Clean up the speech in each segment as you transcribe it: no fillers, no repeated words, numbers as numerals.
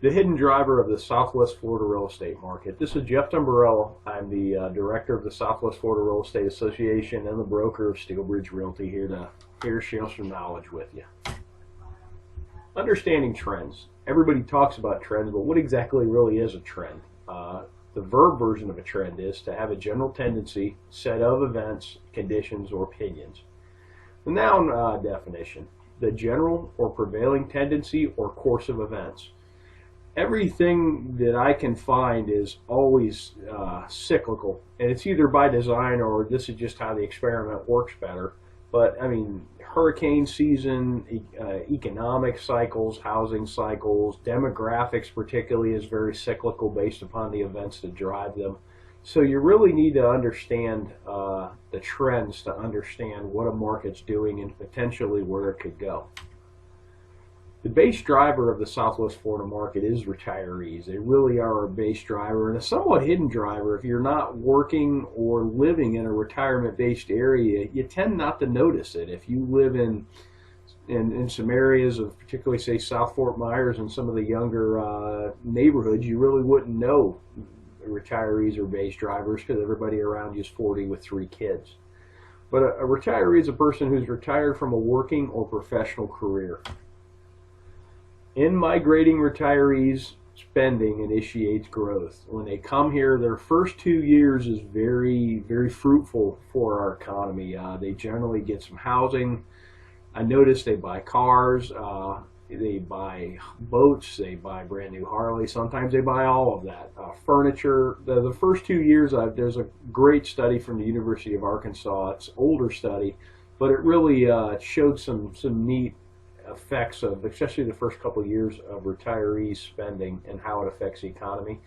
the hidden driver of the Southwest Florida real estate market. This is Jeff Dumbrella. I'm the director of the Southwest Florida Real Estate Association and the broker of Steelbridge Realty, here to share some knowledge with you. Understanding trends. Everybody talks about trends, but what exactly really is a trend? The verb version of a trend is to have a general tendency, set of events, conditions, or opinions. The noun definition: the general or prevailing tendency or course of events. Everything that I can find is always cyclical, and it's either by design or this is just how the experiment works better. But I mean, hurricane season, economic cycles, housing cycles, demographics particularly is very cyclical based upon the events that drive them. So you really need to understand the trends to understand what a market's doing and potentially where it could go. The base driver of the Southwest Florida market is retirees. They really are a base driver and a somewhat hidden driver. If you're not working or living in a retirement-based area, you tend not to notice it. If you live in some areas of particularly, say, South Fort Myers and some of the younger neighborhoods, you really wouldn't know retirees are base drivers because everybody around you is 40 with 3 kids. But a retiree is a person who's retired from a working or professional career. In migrating retirees, spending initiates growth. When they come here, their first 2 years is very, very fruitful for our economy. They generally get some housing. I noticed they buy cars, they buy boats, they buy brand new Harley. Sometimes they buy all of that. Furniture. The first 2 years, there's a great study from the University of Arkansas. It's an older study, but it really showed some neat effects of, especially the first couple of years of retirees spending and how it affects the economy.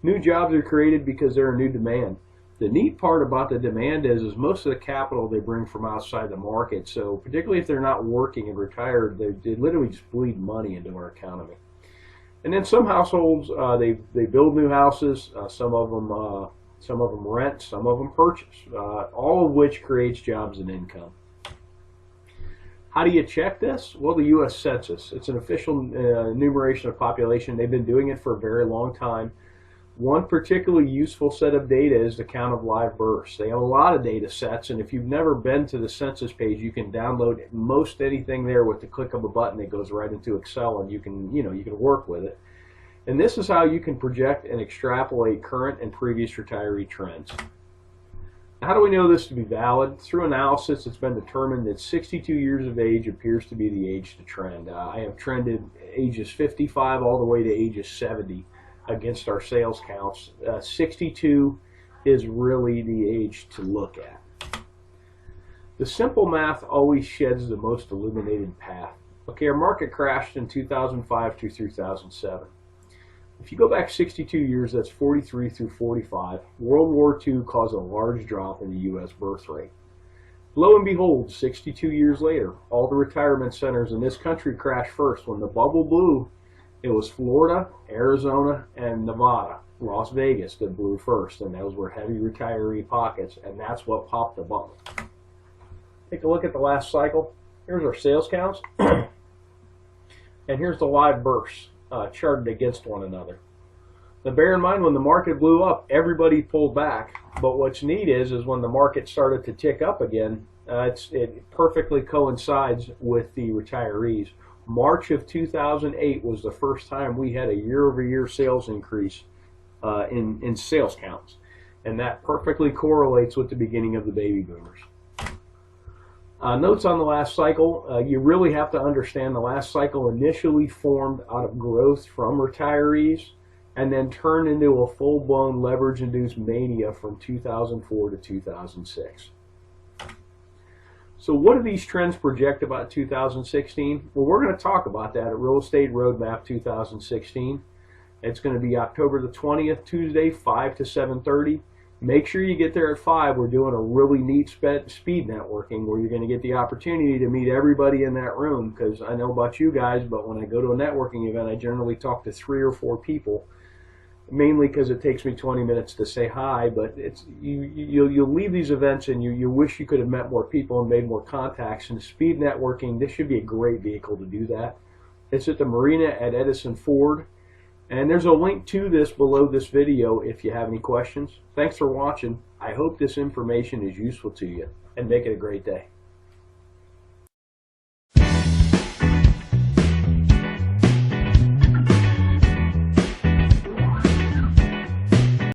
New jobs are created because they're a new demand. The neat part about the demand is most of the capital they bring from outside the market. So particularly if they're not working and retired, they literally just bleed money into our economy. And then some households, they build new houses. Some of them rent, some of them purchase. All of which creates jobs and income. How do you check this? Well, the U.S. Census. It's an official enumeration of population. They've been doing it for a very long time. One particularly useful set of data is the count of live births. They have a lot of data sets, and if you've never been to the census page, you can download most anything there with the click of a button. It goes right into Excel, and you can work with it. And this is how you can project and extrapolate current and previous retiree trends. How do we know this to be valid? Through analysis, it's been determined that 62 years of age appears to be the age to trend. I have trended ages 55 all the way to ages 70 against our sales counts. 62 is really the age to look at. The simple math always sheds the most illuminated path. Okay, our market crashed in 2005 through 2007. If you go back 62 years, that's 43 through 45, World War II caused a large drop in the U.S. birth rate. Lo and behold, 62 years later, all the retirement centers in this country crashed first. When the bubble blew, it was Florida, Arizona, and Nevada, Las Vegas that blew first, and those were heavy retiree pockets, and that's what popped the bubble. Take a look at the last cycle. Here's our sales counts, and here's the live births. Charted against one another. Now bear in mind, when the market blew up, everybody pulled back, but what's neat is when the market started to tick up again, it perfectly coincides with the retirees. March of 2008 was the first time we had a year-over-year sales increase in sales counts, and that perfectly correlates with the beginning of the baby boomers. Notes on the last cycle. You really have to understand the last cycle initially formed out of growth from retirees and then turned into a full-blown leverage-induced mania from 2004 to 2006. So what do these trends project about 2016? Well, we're going to talk about that at Real Estate Roadmap 2016. It's going to be October the 20th, Tuesday, 5 to 7:30. Make sure you get there at 5. We're doing a really neat speed networking where you're going to get the opportunity to meet everybody in that room, because I know about you guys, but when I go to a networking event, I generally talk to 3 or 4 people, mainly because it takes me 20 minutes to say hi, but you'll leave these events and you wish you could have met more people and made more contacts. And speed networking, this should be a great vehicle to do that. It's at the marina at Edison Ford. And there's a link to this below this video if you have any questions. Thanks for watching. I hope this information is useful to you, and make it a great day.